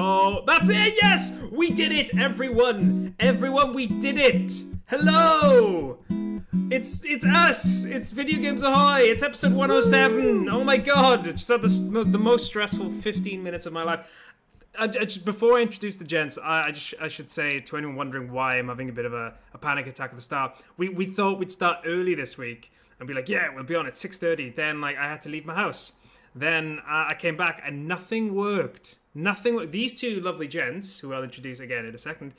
Oh, that's it. Yes, we did it, everyone. Everyone, we did it. Hello. It's us. It's Video Games Ahoy. It's episode 107. Oh my god. Just had the most stressful 15 minutes of my life. Before I introduce the gents, I should say to anyone wondering why I'm having a bit of a panic attack at the start. We thought we'd start early this week and be like, yeah, we'll be on at 6:30. Then I had to leave my house. Then I came back and nothing worked. Nothing worked. These two lovely gents, who I'll introduce again in a second,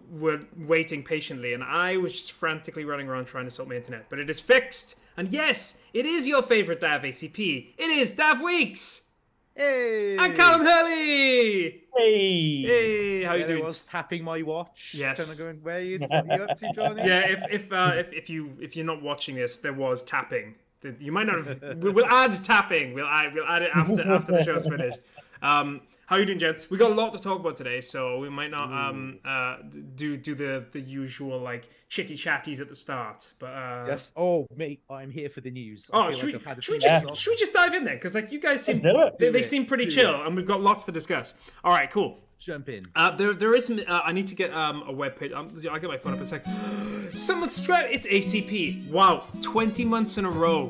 were waiting patiently, and I was just frantically running around trying to sort my internet. But it is fixed, and yes, it is your favourite Dav ACP. It is Dav Weeks. Hey! And Callum Hurley. Hey! Hey! How you doing? I was tapping my watch. Yes. Kind of going, what are you up to, Jonny? Yeah. If you're not watching this, there was tapping. You might not have. We'll add tapping. We'll add it after the show's finished. How you doing, gents? We got a lot to talk about today, so we might not do the usual like chitty chatties at the start. But yes. Oh, mate, I'm here for the news. Should we just dive in there? Because like you guys seem they seem pretty chill, and we've got lots to discuss. All right, cool. Jump in. There is some. I need to get a web page. I'll get my phone up in a sec. Someone subscribe. It's ACP. Wow, 20 months in a row.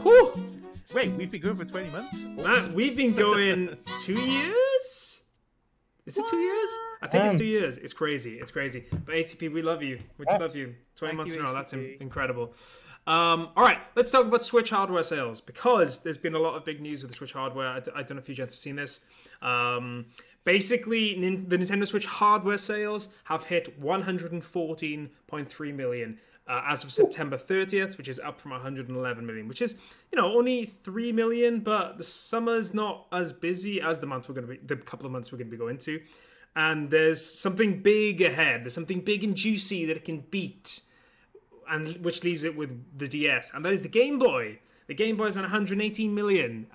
Whew. Wait, we've been going for 20 months? Man, we've been going 2 years? Is it 2 years? I think it's 2 years. It's crazy. It's crazy. But ACP, we love you. We just love you. 20 months in a row. That's incredible. All right, let's talk about Switch hardware sales, because there's been a lot of big news with the Switch hardware. I don't know if you gents have seen this. Basically, the Nintendo Switch hardware sales have hit 114.3 million. As of September 30th, which is up from 111 million, which is, only 3 million, but the summer's not as busy as the couple of months we're going to be going to. And there's something big ahead. There's something big and juicy that it can beat, and which leaves it with the DS, and that is the Game Boy. The Game Boy is on 118 million.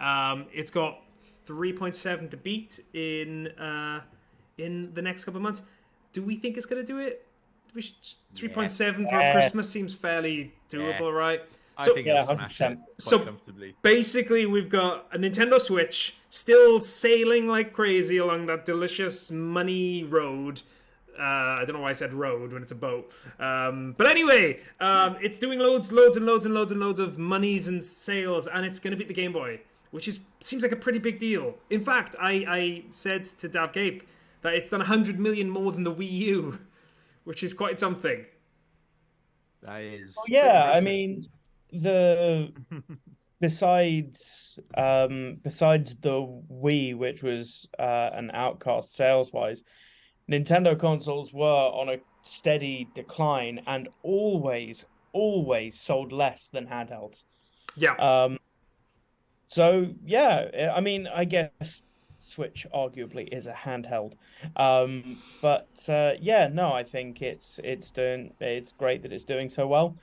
It's got 3.7 to beat in the next couple of months. Do we think it's going to do it? 3.7 for Christmas seems fairly doable, right? I think it'll smash it quite comfortably. Basically, we've got a Nintendo Switch still sailing like crazy along that delicious money road. I don't know why I said road when it's a boat. But anyway, it's doing loads of monies and sales, and it's going to beat the Game Boy, which seems like a pretty big deal. In fact, I said to Dav Gape that it's done 100 million more than the Wii U, which is quite something. That is. Well, yeah, I mean, besides the Wii, which was an outcast sales-wise, Nintendo consoles were on a steady decline and always sold less than handhelds. Yeah. So yeah, I mean, I guess Switch arguably is a handheld, but I think it's great that it's doing so well.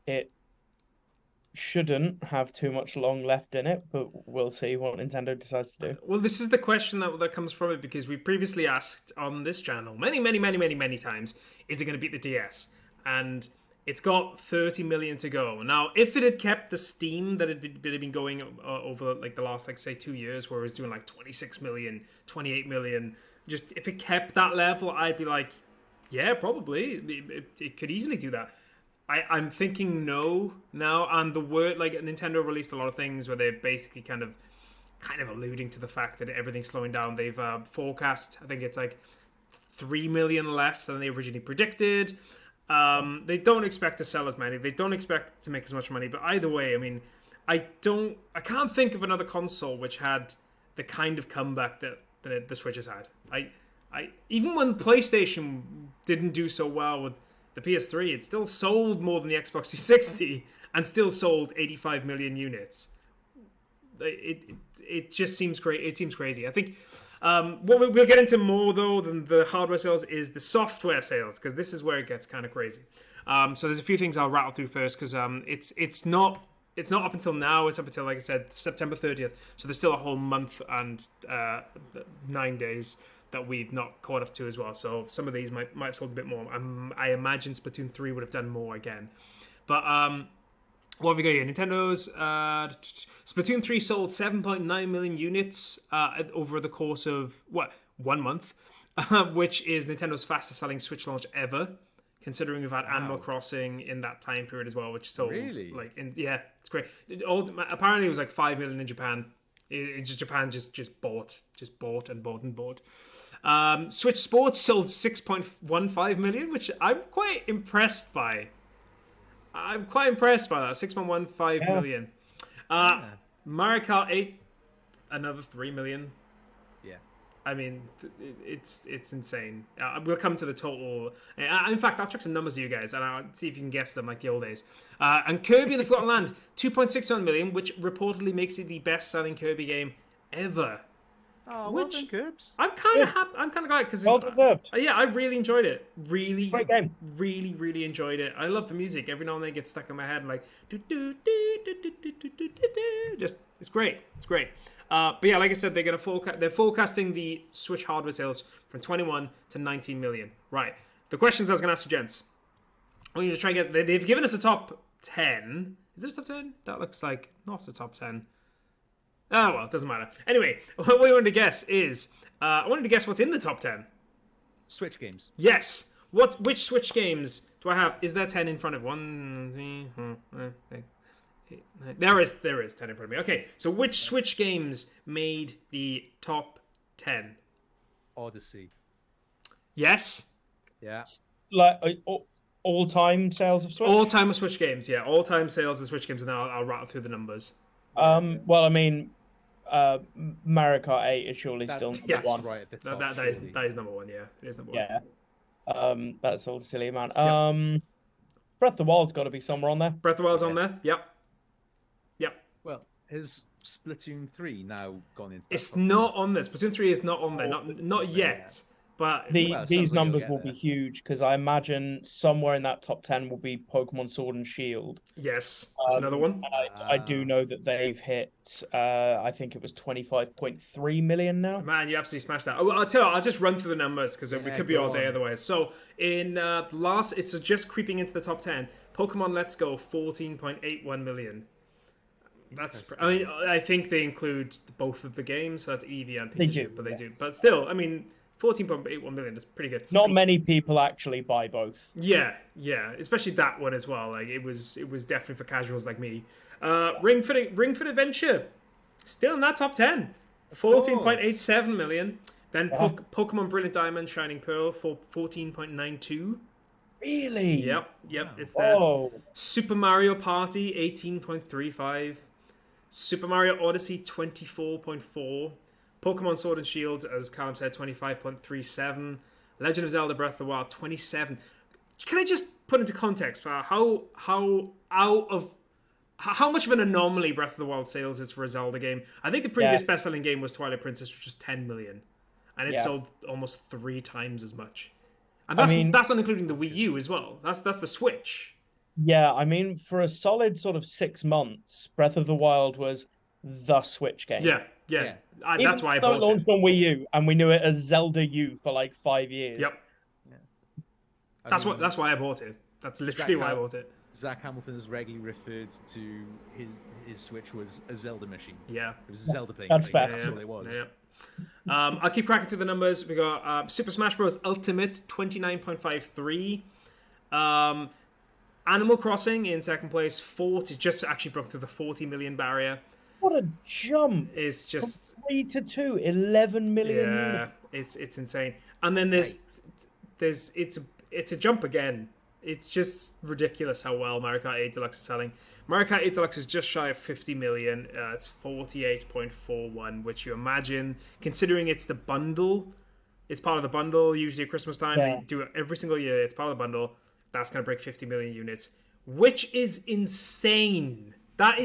It shouldn't have too much long left in it, but we'll see what Nintendo decides to do. Well, this is the question that comes from it, because we previously asked on this channel many times, is it going to beat the DS? And it's got 30 million to go. Now, if it had kept the steam that it had been going over like the last, say 2 years, where it was doing like 26 million, 28 million, just if it kept that level, I'd be like, yeah, probably. It could easily do that. I'm thinking no now, and the word, like, Nintendo released a lot of things where they're basically kind of alluding to the fact that everything's slowing down. They've forecast, I think it's like 3 million less than they originally predicted. They don't expect to sell as many. They don't expect to make as much money. But either way, I mean, I can't think of another console which had the kind of comeback that the Switch has had. I even when PlayStation didn't do so well with the PS3, it still sold more than the Xbox 360 and still sold 85 million units. It just seems crazy. It seems crazy. I think what we'll get into more though than the hardware sales is the software sales, because this is where it gets kind of crazy. So there's a few things I'll rattle through first, because it's not up until now. It's up until, like I said, September 30th. So there's still a whole month and 9 days that we've not caught up to as well. So some of these might have sold a bit more. I imagine Splatoon 3 would have done more again. But What have we got here? Nintendo's Splatoon 3 sold 7.9 million units over the course of, 1 month, which is Nintendo's fastest selling Switch launch ever, considering we've had Animal Crossing in that time period as well, which sold, it's great. Apparently it was like 5 million in Japan. Japan just bought and bought and bought. Switch Sports sold 6.15 million, which I'm quite impressed by. I'm quite impressed by that. 6.15 million. Mario Kart 8, another 3 million. Yeah. I mean, it's insane. We'll come to the total. In fact, I'll check some numbers to you guys, and I'll see if you can guess them like the old days. And Kirby and the Forgotten Land, 2.61 million, which reportedly makes it the best-selling Kirby game ever. Oh, well done, Curbs. I'm kind of happy. I'm kind of glad because well deserved. I really enjoyed it. Really, great game. Really, really enjoyed it. I love the music. Every now and then it gets stuck in my head, like just it's great. It's great. But yeah, like I said, they're forecasting the Switch hardware sales from 21 to 19 million. Right. The questions I was going to ask you, gents. I want you to try and get. They've given us a top 10. Is it a top 10? That looks like not a top 10. Oh, well, it doesn't matter. Anyway, what we wanted to guess is... I wanted to guess what's in the top 10. Switch games. Yes. Which Switch games do I have? Is there 10 in front of 1, 3, 8, 9? There is 10 in front of me. Okay, so which Switch games made the top 10? Odyssey. Yes? Yeah. Like all-time sales of Switch? All-time of Switch games, yeah. All-time sales of Switch games, and then I'll rattle through the numbers. Well, I mean... Mario Kart 8 is surely still number one. Right at the top, that is number one, yeah. It is number one. Yeah. That's all silly, man. Breath of the Wild's got to be somewhere on there. Breath of the Wild's on there? Yep. Well, has Splatoon 3 now gone into It's not on this. Splatoon 3 is not on there. Not yet. But these numbers will be huge because I imagine somewhere in that top 10 will be Pokemon Sword and Shield. Yes, that's another one. I do know that they've hit, I think it was 25.3 million now. Man, you absolutely smashed that. I'll tell you, I'll just run through the numbers because we could be all day otherwise. So in it's just creeping into the top 10. Pokemon Let's Go, 14.81 million. That's. I mean, I think they include both of the games. So that's Eevee and Pikachu, but they do. But still, I mean. 14.81 million is pretty good. Not many people actually buy both. Yeah, especially that one as well. Like it was definitely for casuals like me. Ring Fit Adventure, still in that top 10, 14.87 million. Then Pokemon Brilliant Diamond, Shining Pearl for 14.92. Really? Yep, it's there. Oh. Super Mario Party 18.35. Super Mario Odyssey 24.4. Pokemon Sword and Shield, as Callum said, 25.37. Legend of Zelda Breath of the Wild, 27. Can I just put into context for how much of an anomaly Breath of the Wild sales is for a Zelda game? I think the previous best-selling game was Twilight Princess, which was 10 million. And it sold almost 3 times as much. And that's not including the Wii U as well. That's the Switch. Yeah, I mean, for a solid sort of 6 months, Breath of the Wild was the Switch game. Yeah. That's why I bought it. It launched on Wii U, and we knew it as Zelda U for like 5 years. Yep. Yeah. That's why I bought it. That's literally why I bought it. Zach Hamilton has regularly referred to his Switch was a Zelda machine. Yeah. It was a Zelda playing. That's fair. That's all it was. Yeah. I'll keep cracking through the numbers. We got Super Smash Bros. Ultimate, 29.53. Animal Crossing in second place, 40. Just actually broke through the 40 million barrier. What a jump! It's just from 3 to 2, 11 million units. It's insane. And then it's a jump again. It's just ridiculous how well Mario Kart 8 Deluxe is selling. Mario Kart 8 Deluxe is just shy of 50 million. It's 48.41, which you imagine, considering it's the bundle, it's part of the bundle. Usually at Christmas time, they do it every single year. It's part of the bundle. That's going to break 50 million units, which is insane. That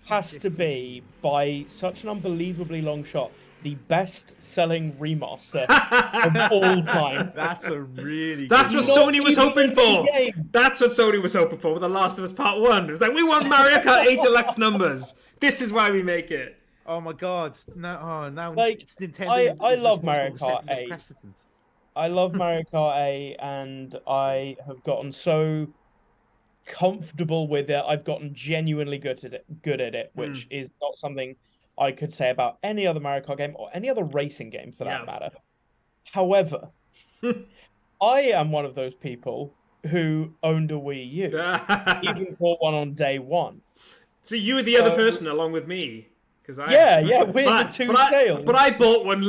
has to be, by such an unbelievably long shot, the best-selling remaster of all time. That's a really. That's what Sony was hoping for. That's what Sony was hoping for with The Last of Us Part 1. It was like, we want Mario Kart 8 Deluxe numbers. This is why we make it. Oh my god! Now like, it's Nintendo. I love Mario Kart 8. I love Mario Kart 8, and I have gotten so comfortable with it. I've gotten genuinely good at it, which is not something I could say about any other Mario Kart game or any other racing game for that matter. However, I am one of those people who owned a Wii U, even bought one on day one. So you were the other person along with me. We're the two scales. But I bought one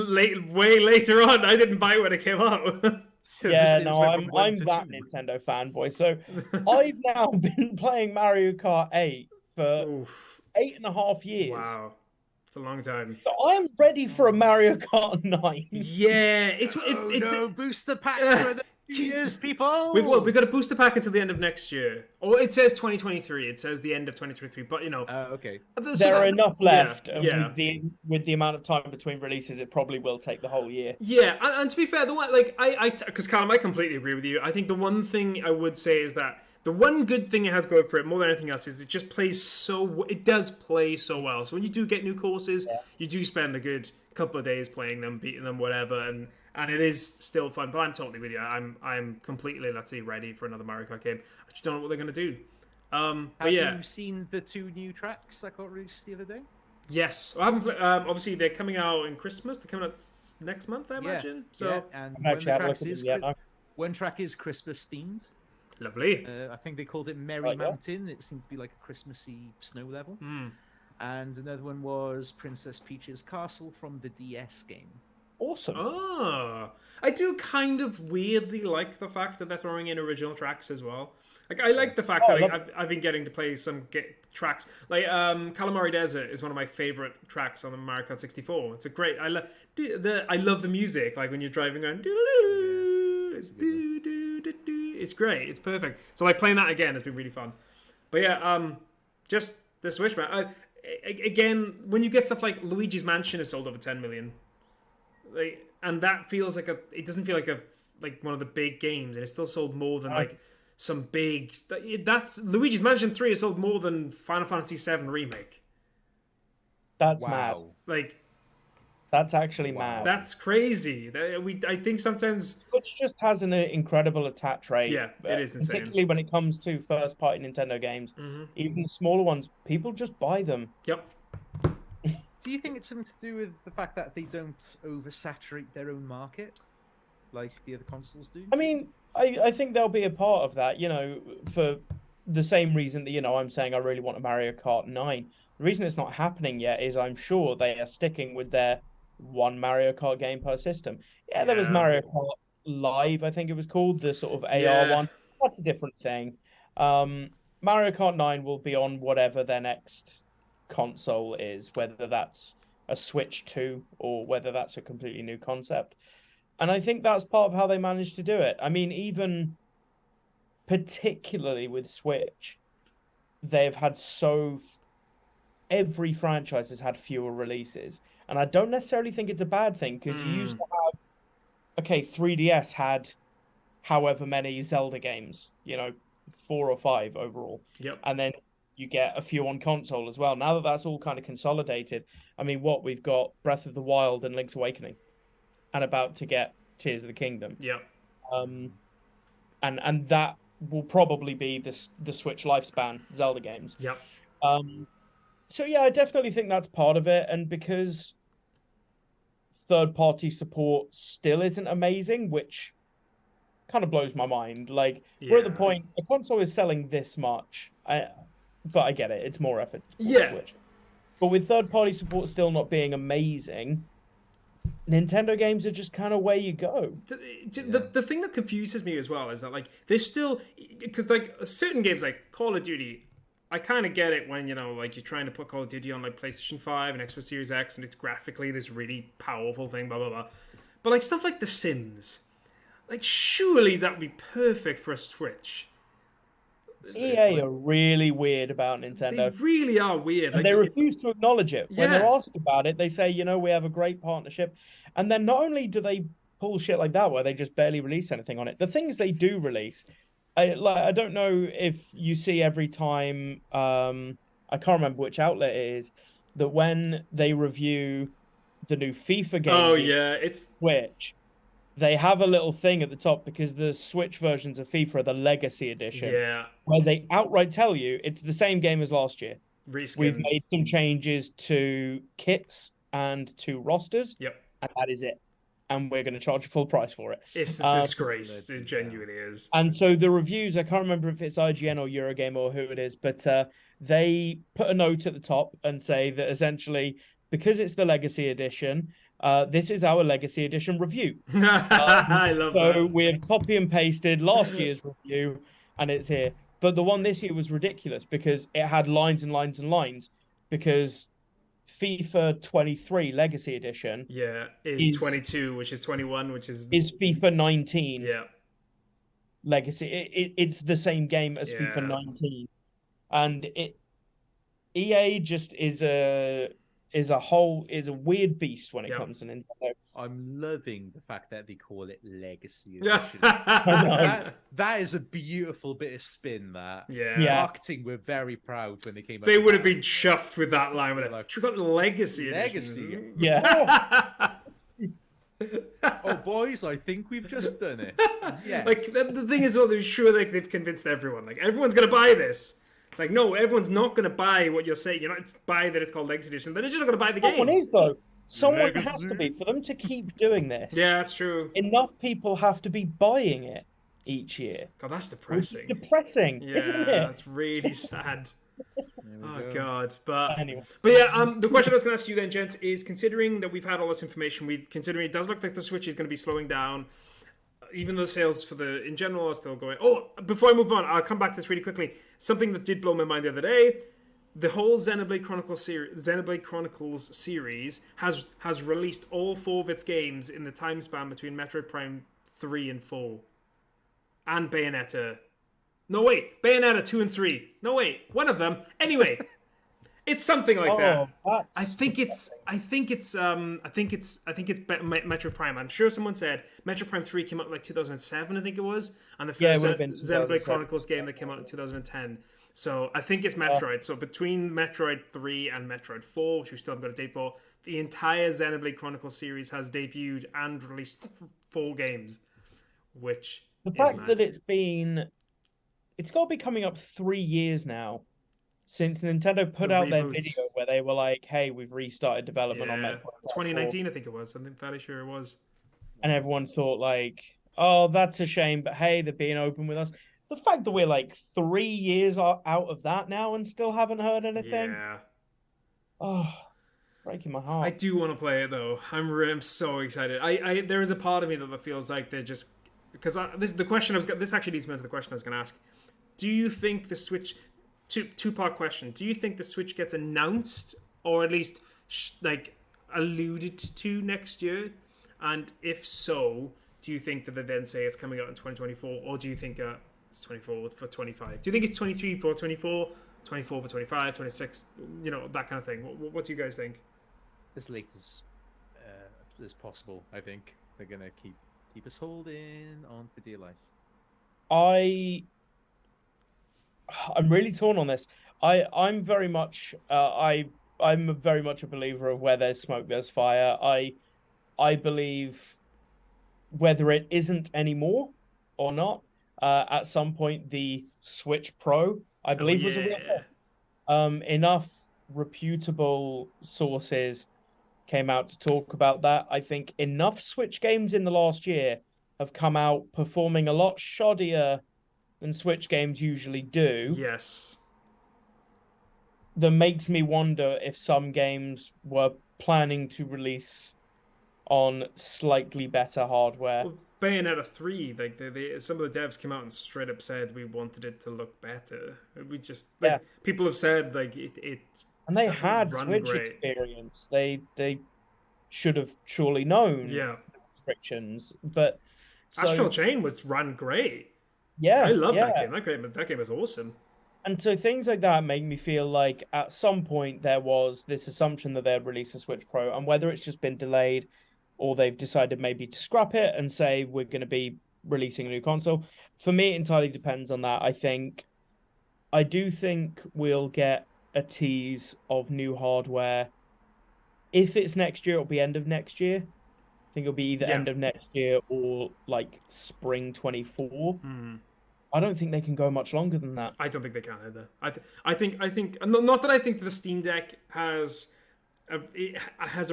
way later on. I didn't buy it when it came out. I'm that Nintendo fanboy. So I've now been playing Mario Kart 8 for 8.5 years. Wow. It's a long time. So I am ready for a Mario Kart 9. Yeah, booster packs for the years, people. We've got a booster pack until the end of next year. Or it says 2023. It says the end of 2023. But okay. There are enough left. With the amount of time between releases, it probably will take the whole year. Yeah, and to be fair, the one because Callum, I completely agree with you. I think the one thing I would say is that the one good thing it has going for it more than anything else is it just it does play so well. So when you do get new courses, you do spend a good couple of days playing them, beating them, whatever, and it is still fun. But I'm totally with you. I'm completely, let's say, ready for another Mario Kart game. I just don't know what they're gonna do. Have you seen the 2 new tracks that got released the other day? Yes, I haven't. Obviously, they're coming out in Christmas. They're coming out next month, I imagine. And one track is Christmas themed. Lovely. I think they called it Merry Mountain. It seemed to be like a Christmassy snow level. And another one was Princess Peach's Castle from the DS game. Awesome. Oh, I do kind of weirdly like the fact that they're throwing in original tracks as well. Like, I like the fact that I've been getting to play some tracks. Like, Calamari Desert is one of my favorite tracks on the Mario Kart 64. It's a great. I love the music. Like when you're driving around. It's great. It's perfect. So like playing that again has been really fun. But yeah, just the Switch, man. Again, when you get stuff like Luigi's Mansion has sold over 10 million, and that feels like it doesn't feel like one of the big games, and it's still sold more than like some big. That's Luigi's Mansion 3 has sold more than Final Fantasy 7 Remake. That's mad. Like. That's actually mad. That's crazy. I think sometimes Switch just has an incredible attach rate. Yeah, it is insane. Particularly when it comes to first-party Nintendo games. Even the smaller ones, people just buy them. Yep. Do you think it's something to do with the fact that they don't oversaturate their own market like the other consoles do? I mean, I think there'll be a part of that, for the same reason that, I'm saying I really want a Mario Kart 9. The reason it's not happening yet is I'm sure they are sticking with their one Mario Kart game per system. Yeah, there was Mario Kart Live, I think it was called, the sort of AR one. That's a different thing. Mario Kart 9 will be on whatever their next console is, whether that's a Switch 2 or whether that's a completely new concept. And I think that's part of how they managed to do it. I mean, even particularly with Switch, they've had every franchise has had fewer releases. And I don't necessarily think it's a bad thing, because you used to have, 3DS had however many Zelda games, 4 or 5 overall. Yep. And then you get a few on console as well. Now that that's all kind of consolidated, I mean, we've got Breath of the Wild and Link's Awakening, and about to get Tears of the Kingdom. Yep. And that will probably be the Switch lifespan Zelda games. Yep. So yeah, I definitely think that's part of it, and because third-party support still isn't amazing, which kind of blows my mind. Like, we're at the point, a console is selling this much, but I get it, it's more effort to Switch. But with third-party support still not being amazing, Nintendo games are just kind of where you go. The thing that confuses me as well is that, like, there's still, because like certain games like Call of Duty, I kind of get it when, like you're trying to put Call of Duty on like PlayStation 5 and Xbox Series X, and it's graphically this really powerful thing, blah, blah, blah. But like stuff like The Sims, like surely that would be perfect for a Switch. EA are really weird about Nintendo. They really are weird. And they refuse to acknowledge it. When they're asked about it, they say, we have a great partnership. And then not only do they pull shit like that, where they just barely release anything on it, the things they do release, I don't know if you see every time, I can't remember which outlet it is, that when they review the new FIFA game, it's Switch, they have a little thing at the top because the Switch versions of FIFA are the Legacy Edition, Yeah. where they outright tell you it's the same game as last year. We've Reskinned. made some changes to kits and to rosters, Yep. and that is it. And we're going to charge a full price for it. It's a disgrace. It genuinely is. And so the reviews, I can't remember if it's IGN or Eurogamer or who it is, but they put a note at the top and say that essentially, because it's the Legacy Edition, this is our Legacy Edition review. I love that. So we have copy and pasted last year's review, and it's here. But the one this year was ridiculous because it had lines and lines and lines. Because FIFA 23 Legacy Edition, is 22, which is 21, which is FIFA 19. Yeah. Legacy. It's the same game as FIFA 19, and EA just is a weird beast when it comes to Nintendo. I'm loving the fact that they call it Legacy Edition. that is a beautiful bit of spin. That marketing were very proud when they came. They would have been chuffed with that line. Like, we got Legacy Edition. Yeah. Oh, boys, I think we've just done it. Yes. Like the thing is, they're sure they've convinced everyone. Like everyone's gonna buy this. It's like, no, everyone's not going to buy what you're saying. You're not buy that it's called Legacy Edition. They're just not going to buy the game. Someone is, though. Someone has to be. For them to keep doing this. Yeah, that's true. Enough people have to be buying it each year. God, that's depressing. Depressing, isn't it? That's really sad. Oh, God. But anyway. Yeah, the question I was going to ask you then, gents, is considering that we've had all this information, considering it does look like the Switch is going to be slowing down, even though sales in general are still going. Oh, before I move on, I'll come back to this really quickly. Something that did blow my mind the other day: the whole Xenoblade Chronicles series has released all 4 of its games in the time span between Metroid Prime 3 and 4, and Bayonetta. No wait, Bayonetta 2 and 3. No wait, one of them. Anyway. It's something like that. I think it's Metro Prime. I'm sure someone said Metro Prime 3 came out in like 2007, I think it was, and the first Xenoblade Chronicles game that came out in 2010. So I think it's Metroid. So between Metroid 3 and Metroid 4, which we still haven't got a date for, the entire Xenoblade Chronicles series has debuted and released 4 games, which the fact that it's got to be coming up 3 years now since Nintendo put out their video where they were like, hey, we've restarted development on Metroid. 2019, I think it was. I'm fairly sure it was. And everyone thought like, oh, that's a shame, but hey, they're being open with us. The fact that we're like 3 years out of that now and still haven't heard anything. Yeah. Oh, breaking my heart. I do want to play it though. I'm so excited. There is a part of me that feels like they're just, because this actually leads me to the question I was going to ask. Do you think the Switch... Two-part question. Do you think the Switch gets announced or at least alluded to next year? And if so, do you think that they then say it's coming out in 2024, or do you think it's 24 for 25? Do you think it's 23 for 24, 24 for 25, 26, that kind of thing? What do you guys think? As late as possible, I think. They're going to keep us holding on for dear life. I'm really torn on this. I'm very much I'm very much a believer of where there's smoke, there's fire. I believe whether it isn't anymore or not, at some point the Switch Pro, I believe, was a real thing. Enough reputable sources came out to talk about that. I think enough Switch games in the last year have come out performing a lot shoddier than Switch games usually do. Yes. That makes me wonder if some games were planning to release on slightly better hardware. Well, Bayonetta 3, some of the devs came out and straight up said we wanted it to look better. We just people have said it and they had Switch experience. They should have surely known the restrictions. But Astral Chain ran great. Yeah, I love that game. That game is awesome. And so things like that make me feel like at some point there was this assumption that they'd release a Switch Pro, and whether it's just been delayed or they've decided maybe to scrap it and say we're going to be releasing a new console. For me, it entirely depends on that. I do think we'll get a tease of new hardware. If it's next year, it'll be end of next year. think it'll be either end of next year or like spring 24. I don't think they can go much longer than that. I don't think they can either. I think not that I think the Steam Deck has a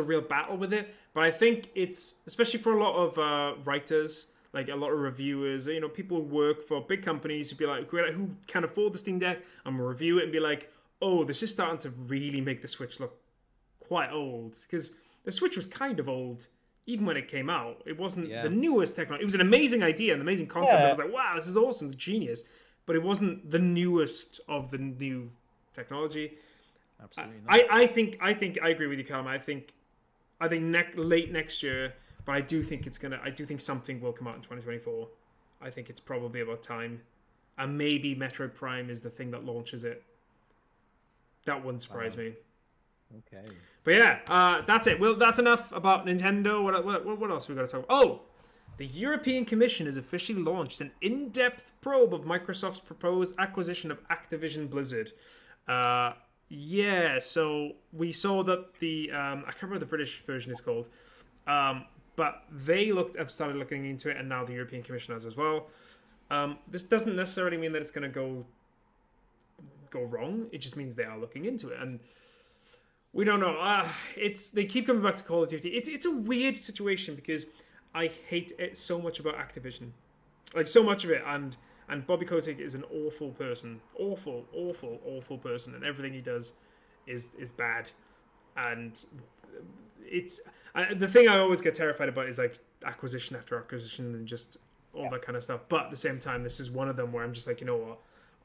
real battle with it, but I think it's, especially for a lot of writers, like a lot of reviewers, people who work for big companies who'd be like, who can afford the Steam Deck, I'm gonna review it and be like, oh, this is starting to really make the Switch look quite old, because the Switch was kind of old even when it came out. It wasn't the newest technology. It was an amazing idea, an amazing concept. I was like, wow, this is awesome, genius. But it wasn't the newest of the new technology. Absolutely not. I agree with you, Callum. I think late next year, but I do think something will come out in 2024. I think it's probably about time. And maybe Metroid Prime is the thing that launches it. That wouldn't surprise me. Okay. But yeah, that's it. Well, that's enough about Nintendo. What else have we got to talk about? Oh, the European Commission has officially launched an in-depth probe of Microsoft's proposed acquisition of Activision Blizzard. So we saw that the I can't remember what the British version is called, but they have started looking into it, and now the European Commission has as well. This doesn't necessarily mean that it's going to go wrong. It just means they are looking into it, and we don't know. They keep coming back to Call of Duty. It's a weird situation because I hate it so much about Activision, like so much of it, and Bobby Kotick is an awful person, awful person, and everything he does is bad. And it's the thing I always get terrified about is like acquisition after acquisition and just all that kind of stuff. But at the same time, this is one of them where I'm just like, you know what?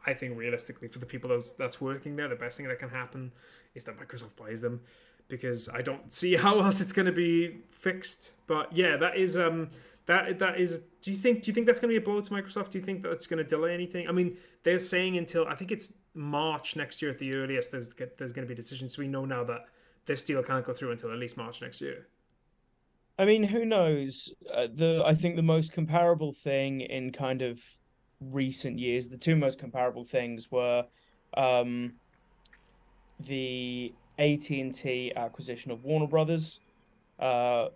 I think realistically, for the people that's working there, the best thing that can happen is that Microsoft buys them, because I don't see how else it's going to be fixed. But yeah, that is that is. Do you think that's going to be a blow to Microsoft? Do you think that's going to delay anything? I mean, they're saying until, I think it's March next year at the earliest. There's going to be decisions. So we know now that this deal can't go through until at least March next year. I mean, who knows? I think the most comparable thing in kind of recent years, the two most comparable things were the AT&T acquisition of Warner Brothers,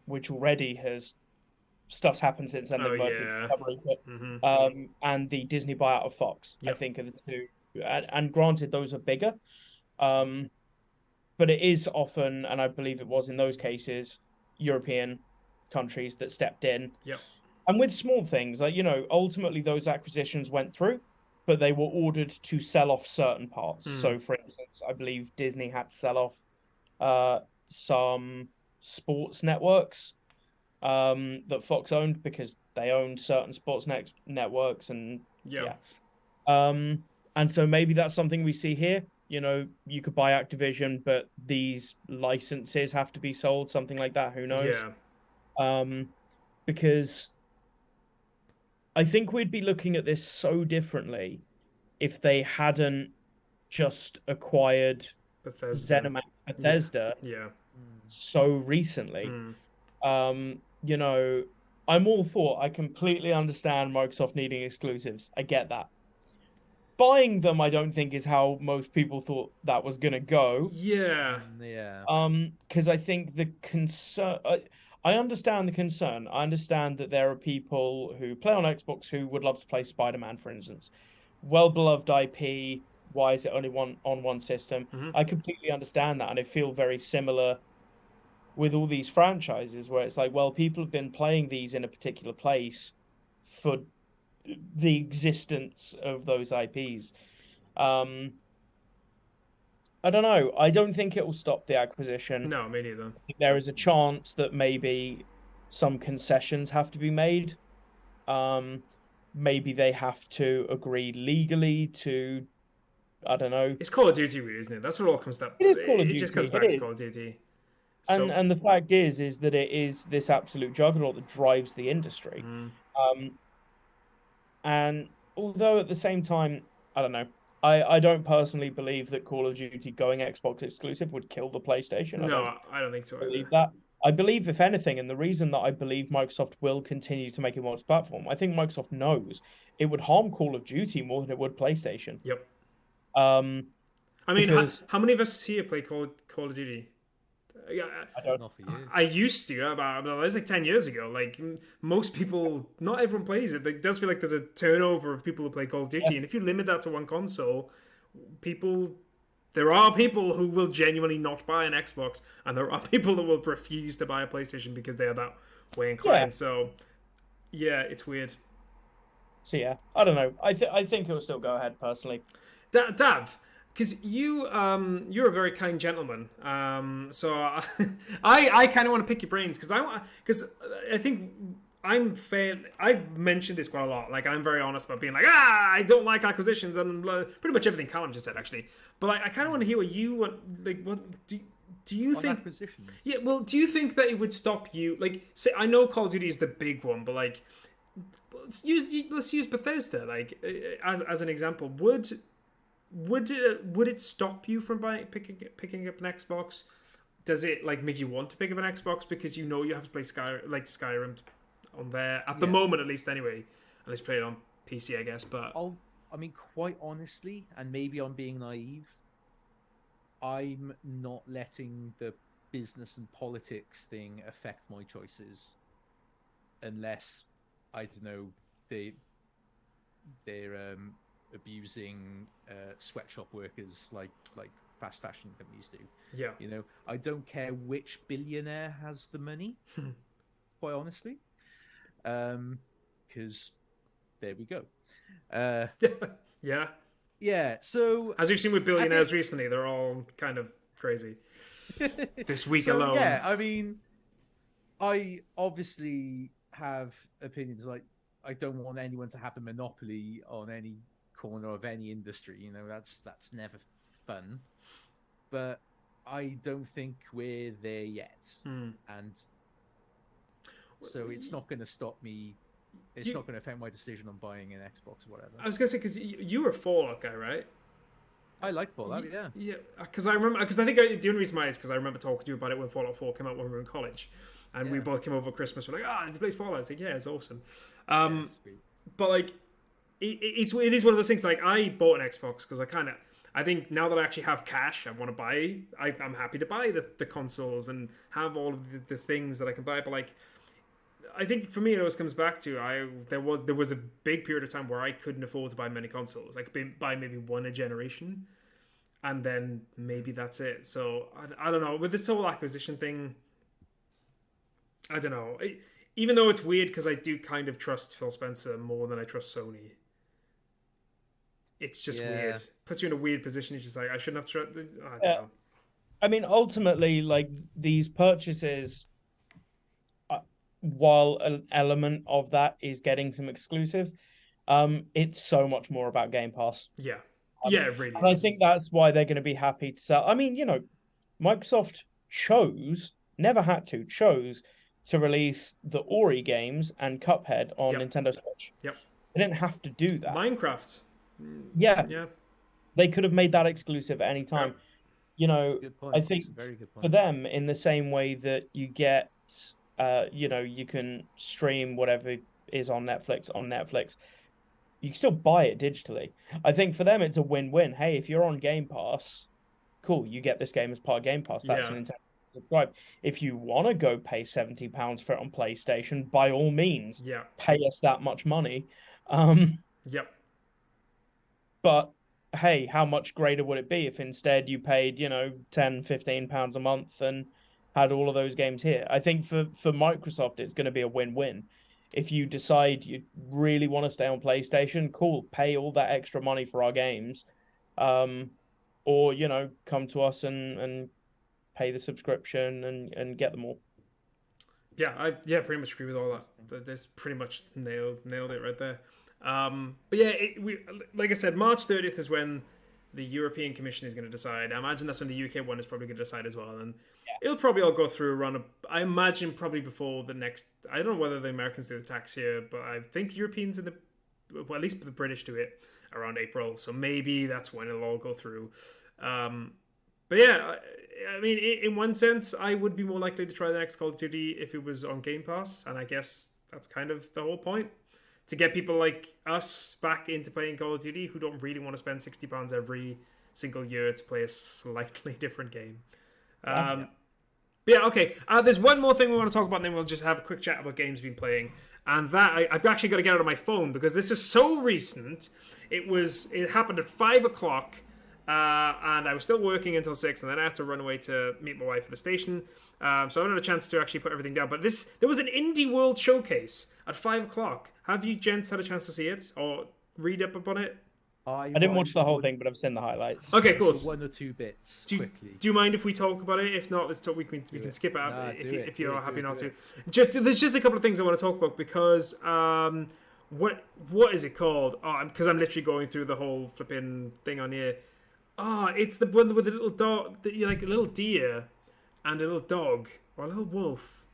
which already has stuff's happened since then. And the Disney buyout of Fox. Yep. I think are the two. And granted, those are bigger, but it is often, and I believe it was in those cases, European countries that stepped in. Yep. And with small things, like, ultimately those acquisitions went through, but they were ordered to sell off certain parts. So, for instance, I believe Disney had to sell off some sports networks that Fox owned, because they owned certain sports networks, and and so maybe that's something we see here. You could buy Activision, but these licenses have to be sold, something like that. Who knows? Because I think we'd be looking at this so differently if they hadn't just acquired Bethesda so recently. I'm all for, I completely understand Microsoft needing exclusives. I get that. Buying them, I don't think, is how most people thought that was going to go. Yeah. Because I think the concern... I understand the concern. I understand that there are people who play on Xbox who would love to play Spider-Man, for instance. Well-beloved IP. Why is it only on one system? I completely understand that, and I feel very similar with all these franchises, where it's like, well, people have been playing these in a particular place for the existence of those IPs. I don't know. I don't think it will stop the acquisition. No, me neither. There is a chance that maybe some concessions have to be made. Maybe they have to agree legally to, I don't know. It's Call of Duty, really, isn't it? That's what it all comes down to. It is Call of Duty. It just comes back to Call of Duty. And the fact is that it is this absolute juggernaut that drives the industry. And although at the same time, I don't know, I don't personally believe that Call of Duty going Xbox exclusive would kill the PlayStation. I don't think so. I believe, if anything, and the reason that I believe Microsoft will continue to make it multi-platform, I think Microsoft knows it would harm Call of Duty more than it would PlayStation. Yep. I mean, how many of us here play Call of Duty? I don't. Not for years. I used to, about it was like 10 years ago. Like, most people, not everyone plays it. It does feel like there's a turnover of people who play Call of Duty. And if you limit that to one console, there are people who will genuinely not buy an Xbox, and there are people that will refuse to buy a PlayStation because they are that way inclined. So, yeah, it's weird. So, yeah, I don't know. I think it'll still go ahead, personally. Dav, because you're a very kind gentleman, so I kind of want to pick your brains because I think I'm fair. I've mentioned this quite a lot. Like, I'm very honest about being like, I don't like acquisitions, and pretty much everything Callum just said, actually. But I kind of want to hear what do you think? Acquisitions? Yeah, well, do you think that it would stop you? Like, say, I know Call of Duty is the big one, but like, let's use Bethesda like as an example. Would it stop you from picking up an Xbox? Does it like make you want to pick up an Xbox because you know you have to play Skyrim on there at the moment, at least, anyway, unless play it on PC, I guess. But I mean, quite honestly, and maybe I'm being naive, I'm not letting the business and politics thing affect my choices, unless, I don't know, they're abusing sweatshop workers like fast fashion companies do. Yeah, you know, I don't care which billionaire has the money, quite honestly, because there we go. Yeah. So as we've seen with billionaires recently, they're all kind of crazy. This week alone. Yeah, I mean, I obviously have opinions. Like, I don't want anyone to have a monopoly on any corner of any industry. You know, that's never fun. But I don't think we're there yet, and so it's not going to stop me. It's not going to affect my decision on buying an Xbox or whatever. I was going to say, because you were a Fallout guy, right? I like Fallout, yeah. Yeah, because I think the only reason why is because I remember talking to you about it when Fallout 4 came out when we were in college. And we both came over Christmas. We're like, have you played Fallout? It's like, yeah, it's awesome. But like, it is one of those things. Like, I bought an Xbox because I think now that I actually have cash, I want to buy. I'm happy to buy the consoles and have all of the things that I can buy. But like, I think for me, it always comes back to there was a big period of time where I couldn't afford to buy many consoles. I could buy maybe one a generation, and then maybe that's it. So I don't know. With this whole acquisition thing, I don't know. Even though it's weird because I do kind of trust Phil Spencer more than I trust Sony. It's just weird. Puts you in a weird position. It's just like, I shouldn't have trusted. I don't know. I mean, ultimately, like, these purchases, while an element of that is getting some exclusives, it's so much more about Game Pass. Yeah. It really is. And I think that's why they're going to be happy to sell. I mean, you know, Microsoft chose to release the Ori games and Cuphead on Nintendo Switch. Yep. They didn't have to do that. Minecraft. Yeah. They could have made that exclusive at any time. Yeah. You know, I think for them, in the same way that you get, you know, you can stream whatever is on Netflix, you can still buy it digitally. I think for them, it's a win-win. Hey, if you're on Game Pass, cool, you get this game as part of Game Pass. That's an intent to subscribe. If you want to go pay £70 for it on PlayStation, by all means, pay us that much money. But hey, how much greater would it be if instead you paid, you know, £10-15 a month and had all of those games here? I think for Microsoft, it's going to be a win-win. If you decide you really want to stay on PlayStation, cool, pay all that extra money for our games, or, you know, come to us and pay the subscription and get them all. Yeah, I pretty much agree with all that. That's pretty much nailed it right there. But yeah, like I said, March 30th is when the European Commission is going to decide. I imagine that's when the UK one is probably going to decide as well, and it'll probably all go through around. I imagine probably before the next. I don't know whether the Americans do the tax here, but I think Europeans at least the British do it around April. So maybe that's when it'll all go through. But yeah, I mean, in one sense, I would be more likely to try the next Call of Duty if it was on Game Pass, and I guess that's kind of the whole point. To get people like us back into playing Call of Duty who don't really want to spend £60 every single year to play a slightly different game. But yeah, okay. There's one more thing we want to talk about, and then we'll just have a quick chat about games we've been playing. And that I've actually got to get it on my phone because this is so recent. It happened at 5:00, and I was still working until 6, and then I had to run away to meet my wife at the station. So I haven't had a chance to actually put everything down. But there was an Indie World showcase at 5:00. Have you gents had a chance to see it or read up on it? I didn't watch the whole thing, but I've seen the highlights. Okay, cool. One or two bits quickly. Do you mind if we talk about it? If not, let's talk. We can skip out if you're happy not to. There's just a couple of things I want to talk about because what is it called? Because I'm literally going through the whole flipping thing on here. It's the one with a little dog, like a little deer and a little dog or a little wolf.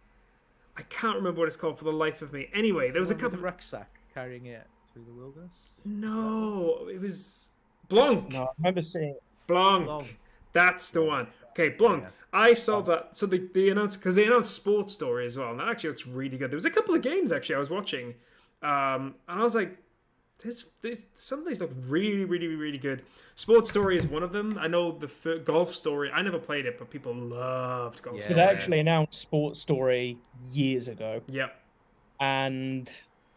I can't remember what it's called for the life of me. Anyway, there was a couple of rucksack carrying it through the wilderness. No, it was Blanc. No, I remember seeing Blanc. That's the one. Okay, Blanc. Yeah. I saw that. So they announced they announced Sports Story as well, and that actually looks really good. There was a couple of games actually I was watching, and I was like, "There's some of these look really, really, really good." Sports Story is one of them. I know the Golf Story. I never played it, but people loved Golf Story. So they actually announced Sports Story years ago. Yep. And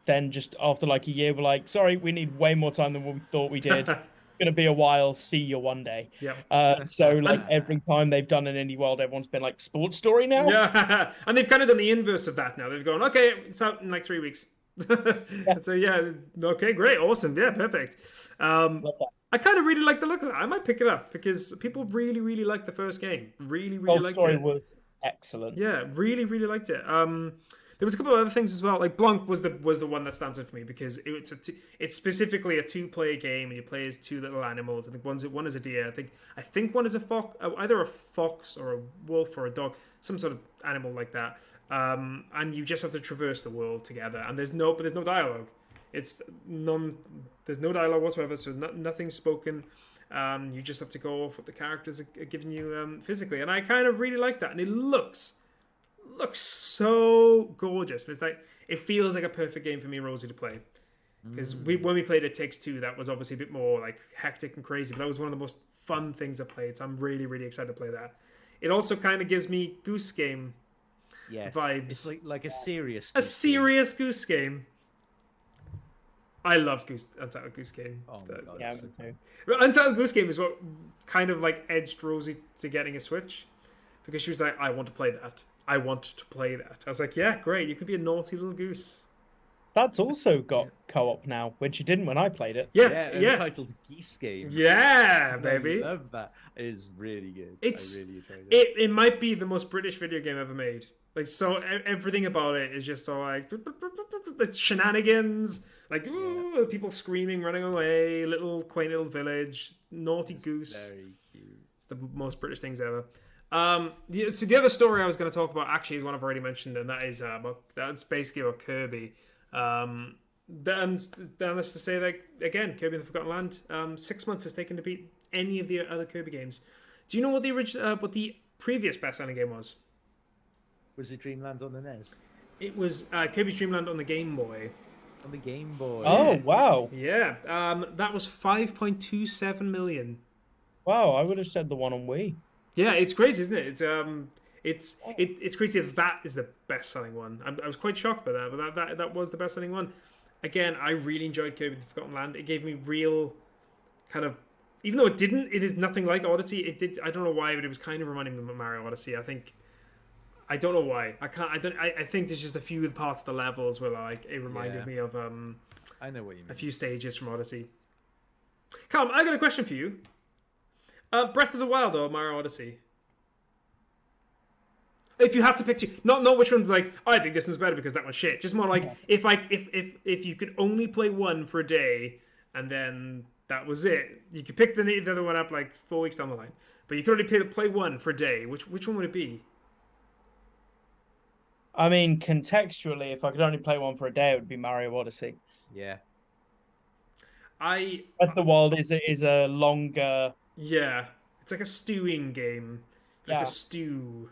then just after like a year, we're like, sorry, we need way more time than what we thought we did. It's going to be a while. See you one day. Yep. So like every time they've done an Indie World, everyone's been like, Sports Story now? Yeah. And they've kind of done the inverse of that now. They've gone, okay, it's out in like 3 weeks. So yeah, okay, great, awesome. Yeah, perfect. I kind of really like the look of that. I might pick it up because people really, really liked the first game. Really, really liked it. Story was excellent. Yeah, really, really liked it. There was a couple of other things as well. Like Blanc was the one that stands out for me because it's specifically a 2-player game and you play as 2 little animals. I think one is a deer. I think one is a fox, either a fox or a wolf or a dog, some sort of animal like that. And you just have to traverse the world together. And there's no dialogue. There's no dialogue whatsoever. So nothing's spoken. You just have to go off what the characters are giving you physically. And I kind of really like that. And it looks so gorgeous. It's like it feels like a perfect game for me and Rosie to play because when we played It Takes Two, that was obviously a bit more like hectic and crazy, but that was one of the most fun things I played. So I'm really, really excited to play that. It also kind of gives me Goose Game vibes. It's like a serious Goose Game. I loved Untitled Goose Game. Oh my God, yeah, me too. Untitled Goose Game is what kind of like edged Rosie to getting a Switch because she was like, I want to play that. I want to play that. I was like, yeah, great. You could be a naughty little goose. That's also got co-op now, which you didn't when I played it. Yeah. Entitled Geese Game. Yeah, baby. I love that. It is really good. I really enjoyed it. It might be the most British video game ever made. Like, so everything about it is just so like it's shenanigans, like people screaming, running away, quaint little village, naughty goose. Very cute. It's the most British things ever. So the other story I was going to talk about actually is one I've already mentioned, and that is that's basically about Kirby. That's to say that again, Kirby and the Forgotten Land. 6 months has taken to beat any of the other Kirby games. Do you know what the previous best-selling game was? Was it Dreamland on the NES? It was Kirby's Dream Land on the Game Boy. On the Game Boy. Oh wow! Yeah, that was 5.27 million. Wow, I would have said the one on Wii. Yeah, it's crazy, isn't it? It's crazy that is the best-selling one. I was quite shocked by that, but that was the best-selling one. Again, I really enjoyed Kirby: The Forgotten Land. It gave me real kind of, even though it is nothing like Odyssey. It did. I don't know why, but it was kind of reminding me of Mario Odyssey. I don't know why. I think there's just a few parts of the levels where like it reminded me of I know what you mean. A few stages from Odyssey. Calm, I got a question for you. Breath of the Wild or Mario Odyssey? If you had to pick two, not which one's like, I think this one's better because that one's shit. Just more like if you could only play one for a day and then that was it. You could pick the other one up like 4 weeks down the line, but you could only play one for a day. Which one would it be? I mean, contextually, if I could only play one for a day, it would be Mario Odyssey. Yeah. Breath of the Wild is a longer. Yeah, it's like a stewing game. Like a stew.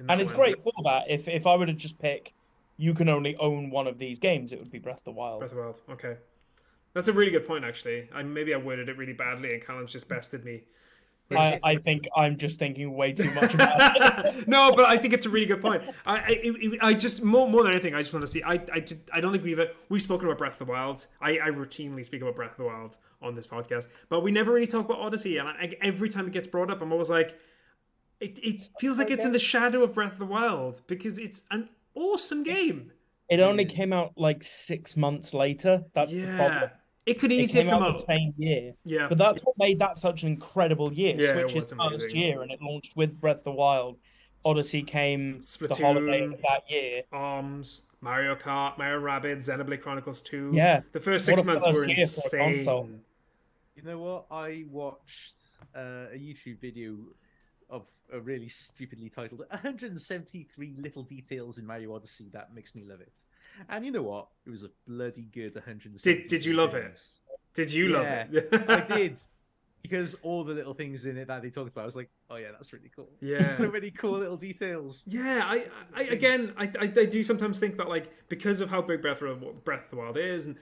And it's great for that. If I were to just pick, you can only own one of these games, it would be Breath of the Wild. Breath of the Wild, okay. That's a really good point, actually. Maybe I worded it really badly and Callum's just bested me. I think I'm just thinking way too much about it. No, but I think it's a really good point. I just more than anything, I just want to see. I don't think we've spoken about Breath of the Wild. I routinely speak about Breath of the Wild on this podcast, but we never really talk about Odyssey. And every time it gets brought up, I'm always like, it feels like it's in the shadow of Breath of the Wild because it's an awesome game. It only came out like 6 months later. That's the problem. It could It easily came come out out the same year. Yeah, But that's what made that such an incredible year. Yeah, it Switch's was first amazing. year, and it launched with Breath of the Wild. Odyssey came the holiday Splatoon, of that year. ARMS, Mario Kart, Mario Rabbids, Xenoblade Chronicles 2. Yeah. The first What 6 a months first were year for a console. insane. You know what? I watched a YouTube video of a really stupidly titled 173 little details in Mario Odyssey that makes me love it. And you know what? It was a bloody good 173. Did you love it? Did you love it? I did. Because all the little things in it that they talked about, I was like, oh yeah, that's really cool. Yeah. So many cool little details. Yeah, I do sometimes think that, like, because of how big Breath of the Wild is, and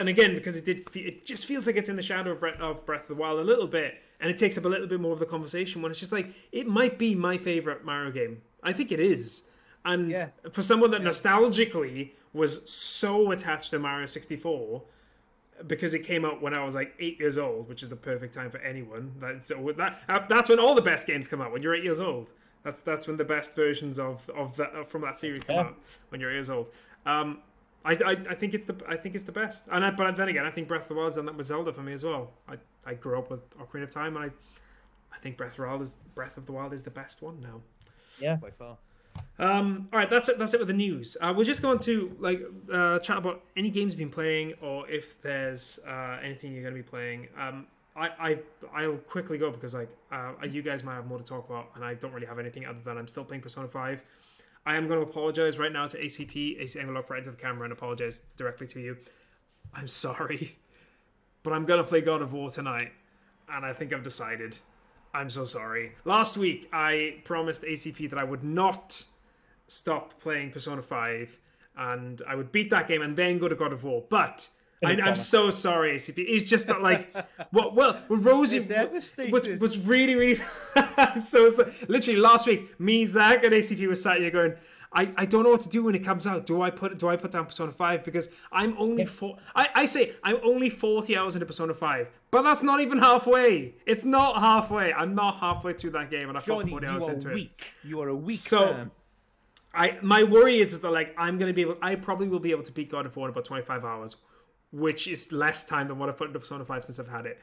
again, because it just feels like it's in the shadow of Breath of the Wild a little bit, and it takes up a little bit more of the conversation when it's just like, it might be my favorite Mario game. I think it is. And for someone that nostalgically was so attached to Mario 64, because it came out when I was like 8 years old, which is the perfect time for anyone. That's when all the best games come out, when you're 8 years old. That's when the best versions of that from that series come out, when you're 8 years old. I think it's the best. But then again, I think Breath of the Wild and that was Zelda for me as well. I grew up with Ocarina of Time, and I think Breath of the Wild is the best one now. Yeah, by far. All right, that's it with the news. We'll just go on to chat about any games you've been playing, or if there's anything you're going to be playing. I'll quickly go because you guys might have more to talk about, and I don't really have anything other than I'm still playing Persona 5. I am going to apologize right now to ACP. I'm going to look right into the camera and apologize directly to you. I'm sorry, but I'm going to play God of War tonight, and I think I've decided. I'm so sorry. Last week, I promised ACP that I would not stop playing Persona 5, and I would beat that game and then go to God of War. But I'm so sorry, ACP. It's just that, like, Rosie was really, really... I'm so sorry. Literally, last week, me, Zach, and ACP was sat here going, I don't know what to do when it comes out. Do I put down Persona 5? Because I'm only I'm only 40 hours into Persona 5, but that's not even halfway. It's not halfway. I'm not halfway through that game, and I've got 40 hours into it. You are a weak man. My worry is that, like, I probably will be able to beat God of War in about 25 hours, which is less time than what I've put into Persona 5 since I've had it.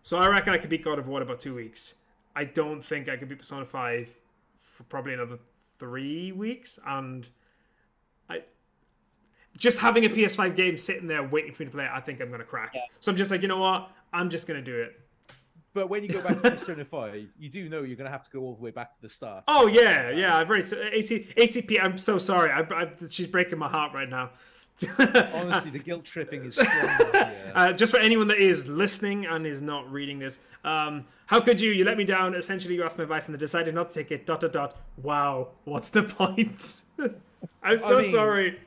So I reckon I could beat God of War in about 2 weeks. I don't think I could beat Persona 5 for probably another 3 weeks, and just having a PS5 game sitting there waiting for me to play it, I think I'm going to crack. Yeah. So I'm just like, you know what? I'm just going to do it. But when you go back to Persona 5, you do know you're going to have to go all the way back to the start. Oh, yeah. I've already... ACP, I'm so sorry. She's breaking my heart right now. Honestly, the guilt tripping is strong. Just for anyone that is listening and is not reading this, how could you let me down? Essentially, you asked my advice and I decided not to take it. ... Wow, what's the point? I'm so sorry.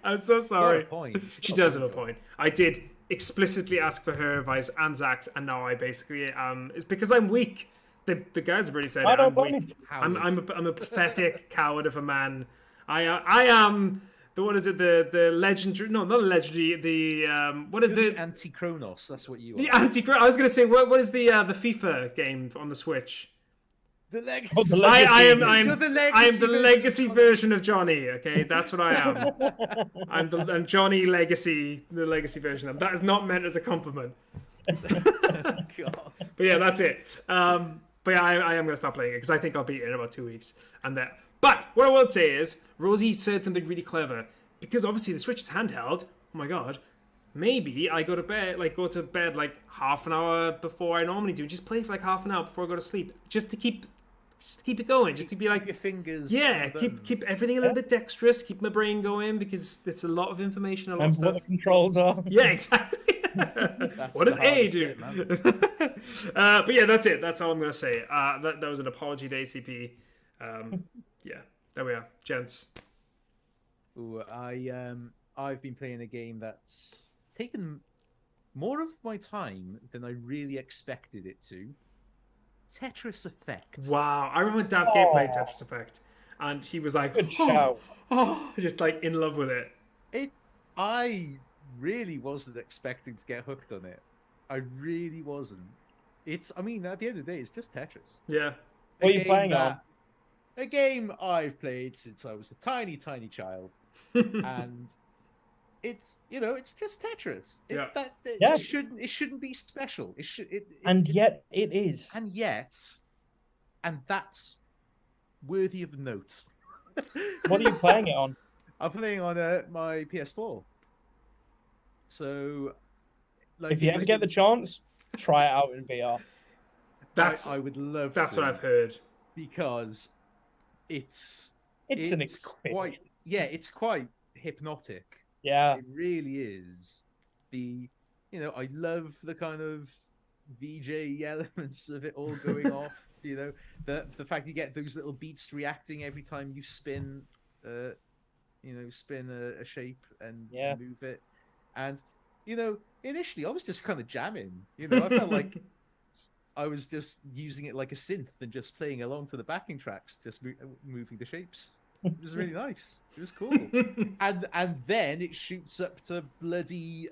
She does have a point. I did explicitly ask for her advice and Zach's, and now I basically it's because I'm weak. The guys have already said I'm weak. I'm a pathetic coward of a man. I am. What is it? The legendary? No, not a legendary. What is the Anti-Chronos? That's what you are. The Anti-Chronos. I was going to say, what is the FIFA game on the Switch? The Legacy. Oh, the Legacy. I am the legacy version of Jonny. Okay, that's what I am. I'm Jonny Legacy, the legacy version of. That is not meant as a compliment. God. But yeah, that's it. But yeah, I am going to stop playing it because I think I'll beat it in about 2 weeks, and that. But what I will say is, Rosie said something really clever, because obviously the Switch is handheld. Oh my god. Maybe I go to bed like half an hour before I normally do. Just play for like half an hour before I go to sleep. Just to keep it going. Just to be like... Keep your fingers... Yeah, keep everything a little bit dexterous. Keep my brain going, because it's a lot of information. And what the controls are. Yeah, exactly. What does A do? But yeah, that's it. That's all I'm going to say. That was an apology to ACP. Yeah, there we are, gents. Ooh, I've been playing a game that's taken more of my time than I really expected it to. Tetris Effect. Wow, I remember Dav Gay played Tetris Effect, and he was like, Good shout. just like in love with it. I really wasn't expecting to get hooked on it. I really wasn't. I mean, at the end of the day, it's just Tetris. Yeah. What are you playing on? A game I've played since I was a tiny, tiny child, and it's just Tetris. It shouldn't be special. Yet it is. And that's worthy of note. What are you playing it on? I'm playing on my PS4. So, like, if you ever get the chance, try it out in VR. I would love. That's what I've heard. Because it's an experience. It's quite hypnotic. Yeah, it really is. I love the kind of VJ elements of it all going off. The fact you get those little beats reacting every time you spin, spin a shape and move it. And initially I was just kind of jamming. I felt like I was just using it like a synth and just playing along to the backing tracks, just moving the shapes. It was really nice. It was cool. and then it shoots up to bloody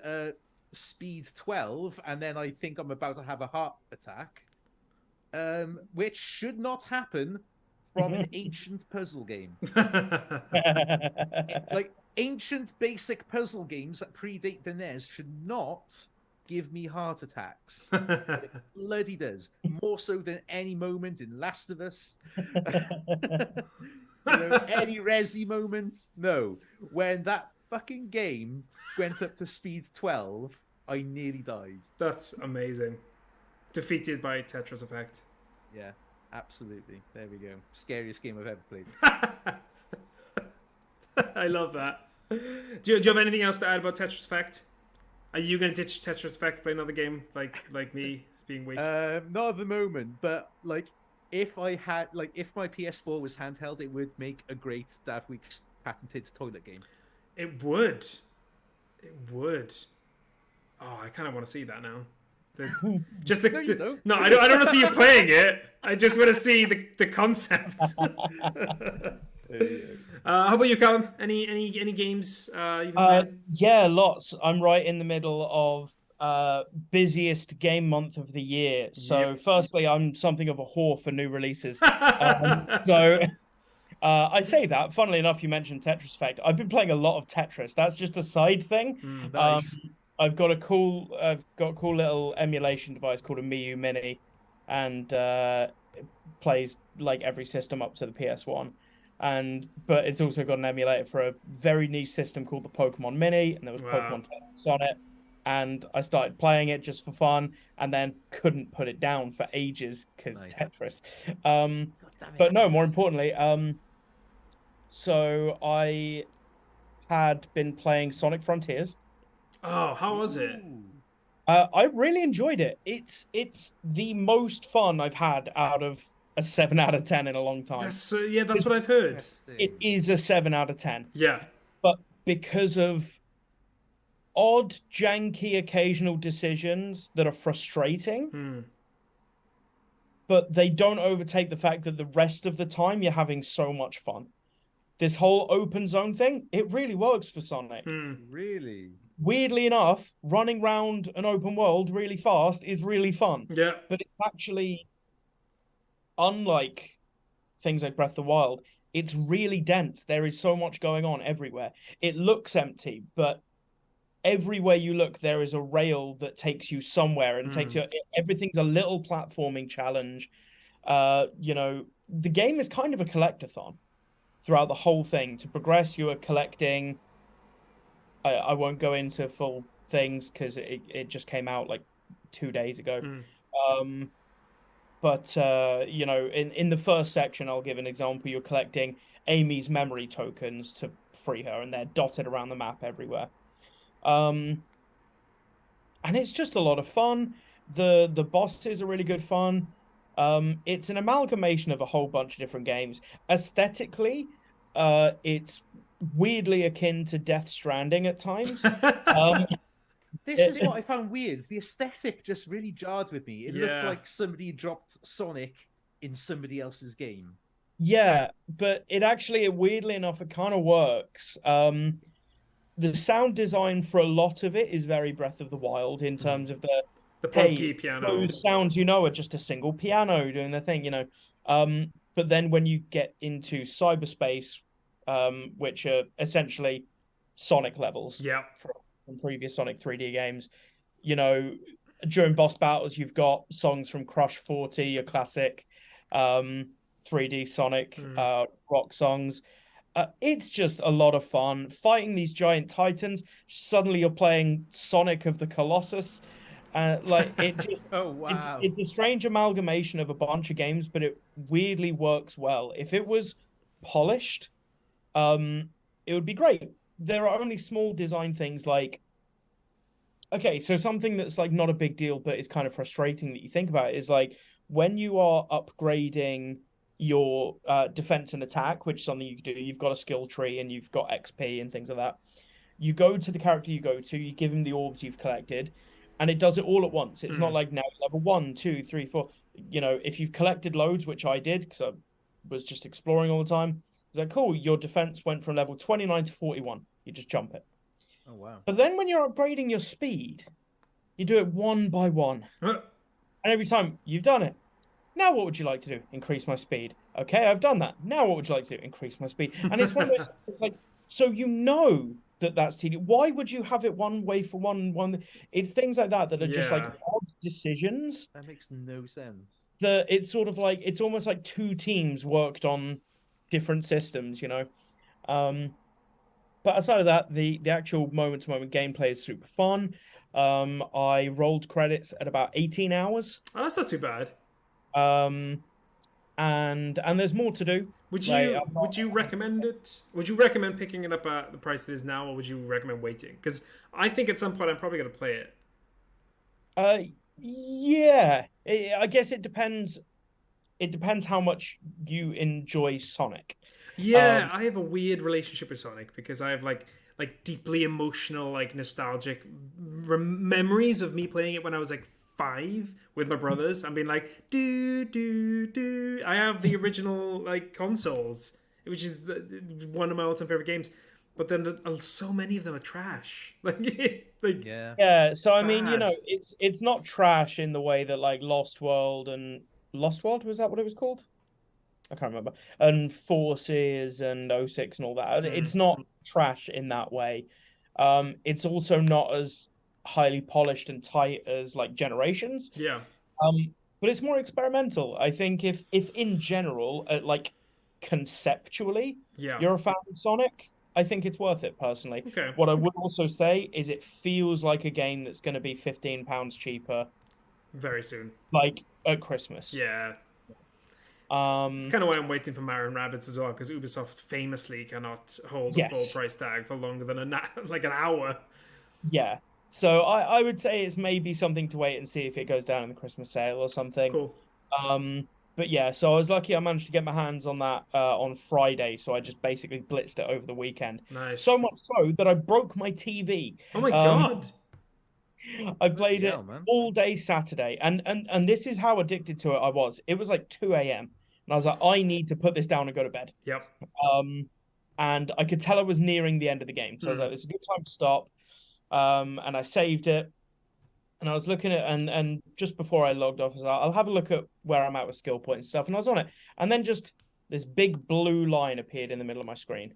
speed 12, and then I think I'm about to have a heart attack, which should not happen from an ancient puzzle game. Like, ancient basic puzzle games that predate the NES should not give me heart attacks. But it bloody does. More so than any moment in Last of Us. Any Resi moment. No. When that fucking game went up to speed 12, I nearly died. That's amazing. Defeated by Tetris Effect. Yeah, absolutely. There we go. Scariest game I've ever played. I love that. Do you have anything else to add about Tetris Effect? Are you going to ditch Tetris Effect, play another game like me, being weak? Not at the moment, but if my PS4 was handheld, it would make a great Dav Week's patented toilet game. It would. Oh, I kind of want to see that now. No, you don't. No, I don't want to see you playing it. I just want to see the concept. How about you, Callum? Any games you've been playing? Yeah, lots. I'm right in the middle of busiest game month of the year. So firstly, I'm something of a whore for new releases. So I say that. Funnily enough, you mentioned Tetris Effect. I've been playing a lot of Tetris. That's just a side thing. Nice. I've got a cool little emulation device called a Miu Mini, and it plays like every system up to the PS1. But it's also got an emulator for a very niche system called the Pokemon Mini, and there was Pokemon Tetris on it. And I started playing it just for fun, and then couldn't put it down for ages because Tetris. But no, more importantly, so I had been playing Sonic Frontiers. Oh, how was it? I really enjoyed it. It's the most fun I've had out of a 7 out of 10 in a long time. That's what I've heard. It is a 7 out of 10. Yeah. But because of odd, janky, occasional decisions that are frustrating, but they don't overtake the fact that the rest of the time you're having so much fun. This whole open zone thing, it really works for Sonic. Really? Weirdly enough, running around an open world really fast is really fun. Yeah. But it's actually, unlike things like Breath of the Wild, it's really dense. There is so much going on everywhere. It looks empty, but everywhere you look, there is a rail that takes you somewhere and takes you. Everything's a little platforming challenge. The game is kind of a collectathon throughout the whole thing. To progress, you are collecting. I won't go into full things because it just came out like 2 days ago. But in the first section, I'll give an example. You're collecting Amy's memory tokens to free her, and they're dotted around the map everywhere. And it's just a lot of fun. The bosses are really good fun. It's an amalgamation of a whole bunch of different games. Aesthetically, it's weirdly akin to Death Stranding at times. This is what I found weird. The aesthetic just really jarred with me. It looked Yeah. like somebody dropped Sonic in somebody else's game. Yeah, but weirdly enough, it kind of works. The sound design for a lot of it is very Breath of the Wild in terms of The hey, punky piano. those sounds are just a single piano doing their thing. But then when you get into cyberspace, which are essentially Sonic levels Yeah. from previous Sonic 3D games, during boss battles, you've got songs from Crush 40, your classic 3D Sonic rock songs. It's just a lot of fun fighting these giant titans. Suddenly you're playing Sonic of the Colossus. Oh wow. It's a strange amalgamation of a bunch of games, but it weirdly works well. If it was polished, it would be great. There are only small design things like, okay, so something that's like not a big deal, but it's kind of frustrating that you think about it is like when you are upgrading your defense and attack, which is something you can do, you've got a skill tree and you've got XP and things like that. You go to the character you go to, you give him the orbs you've collected, and it does it all at once. It's not like now level 1, 2, 3, 4. If you've collected loads, which I did because I was just exploring all the time, it's like, cool, your defense went from level 29 to 41. You just jump it. Oh wow. But then when you're upgrading your speed, you do it one by one. And every time you've done it, now what would you like to do? Increase my speed. Okay, I've done that. Now what would you like to do? Increase my speed. And it's one of those, it's like, so that's tedious. Why would you have it one way for one? It's things like that are just like odd decisions. That makes no sense. It's sort of like, it's almost like two teams worked on different systems, But aside of that, the actual moment-to-moment gameplay is super fun. I rolled credits at about 18 hours. Oh, that's not too bad. And there's more to do. Would you recommend it? Would you recommend picking it up at the price it is now, or would you recommend waiting? Because I think at some point I'm probably going to play it. Yeah. I guess it depends. It depends how much you enjoy Sonic. Yeah, I have a weird relationship with Sonic because I have like deeply emotional, like nostalgic memories of me playing it when I was like 5 with my brothers and being like do do do. I have the original like consoles, which is one of my all-time favorite games. But then so many of them are trash. Yeah. So I mean, bad. it's not trash in the way that like Lost World was that what it was called? I can't remember. And Forces and 06 and all that. It's not trash in that way. It's also not as highly polished and tight as like Generations. Yeah. But it's more experimental. I think if in general, like conceptually, you're a fan of Sonic, I think it's worth it personally. Okay. What I would also say is it feels like a game that's going to be £15 cheaper very soon, like at Christmas. Yeah. It's kind of why I'm waiting for Mario and Rabbids as well, because Ubisoft famously cannot hold a full price tag for longer than an hour. Yeah. So I would say it's maybe something to wait and see if it goes down in the Christmas sale or something. Cool. But yeah, so I was lucky I managed to get my hands on that on Friday, so I just basically blitzed it over the weekend. Nice. So much so that I broke my TV. Oh my god. I played it all day Saturday, and this is how addicted to it I was. It was like 2 a.m. and I was like, I need to put this down and go to bed. Yep. And I could tell I was nearing the end of the game, so I was like, it's a good time to stop. And I saved it, and I was looking at and just before I logged off, I was like, I'll have a look at where I'm at with skill points and stuff, and I was on it, and then just this big blue line appeared in the middle of my screen,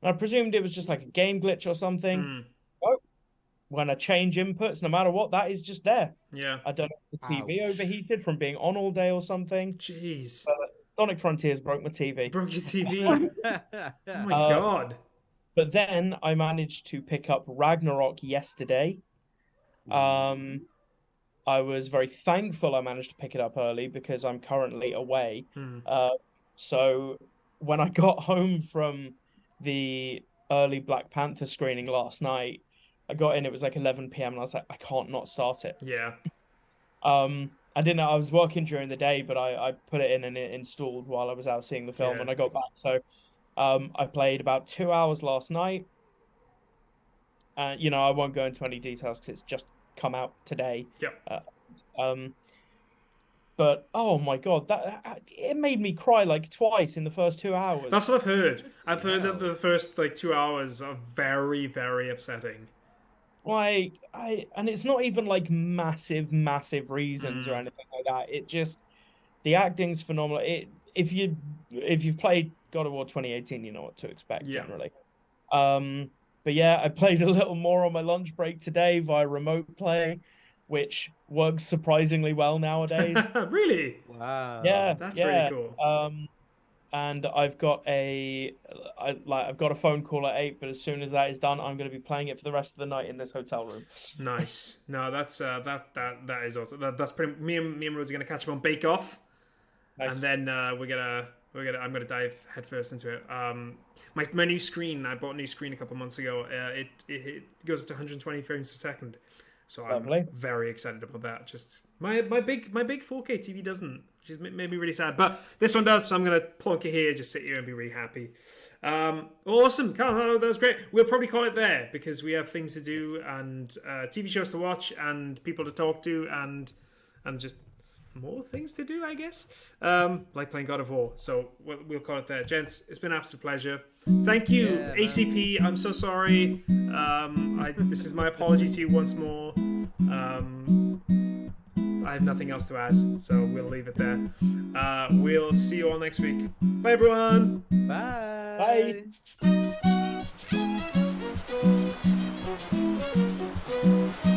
and I presumed it was just like a game glitch or something. Oh, when I change inputs, no matter what, that is just there. Yeah. I don't know if the TV overheated from being on all day or something. Jeez. Sonic Frontiers broke my TV. Broke your TV. Oh my god. But then I managed to pick up Ragnarok yesterday. I was very thankful I managed to pick it up early because I'm currently away. So when I got home from the early Black Panther screening last night, I got in, it was like 11 p.m. and I was like, I can't not start it. Yeah. I didn't know I was working during the day, but I put it in and it installed while I was out seeing the film and I got back. So I played about 2 hours last night. I won't go into any details because it's just come out today. Yep. But oh my god, that it made me cry like twice in the first 2 hours. That's what I've heard. I've heard that the first 2 hours are very, very upsetting. And it's not even like massive reasons or anything like that. It just, the acting's phenomenal. If you've played God of War 2018, you know what to expect generally. But yeah, I played a little more on my lunch break today via remote play, which works surprisingly well nowadays. Really? Wow. Yeah, that's really cool. And I've got a phone call at 8, but as soon as that is done, I'm going to be playing it for the rest of the night in this hotel room. Nice. No, that's that is awesome. That's pretty. Me and Rose are going to catch up on Bake Off, nice. And then I'm gonna dive headfirst into it. My new screen. I bought a new screen a couple months ago. It goes up to 120 frames per second. So I'm very excited about that. Just my big 4K TV doesn't, which is made me really sad. But this one does, so I'm gonna plonk it here, just sit here and be really happy. Awesome, Carl, that was great. We'll probably call it there because we have things to do and TV shows to watch and people to talk to and just more things to do, I guess. Like playing God of War. So we'll call it there, gents. It's been an absolute pleasure. Thank you, ACP. I'm so sorry. This is my apology to you once more. I have nothing else to add, so we'll leave it there. We'll see you all next week. Bye, everyone. Bye. Bye.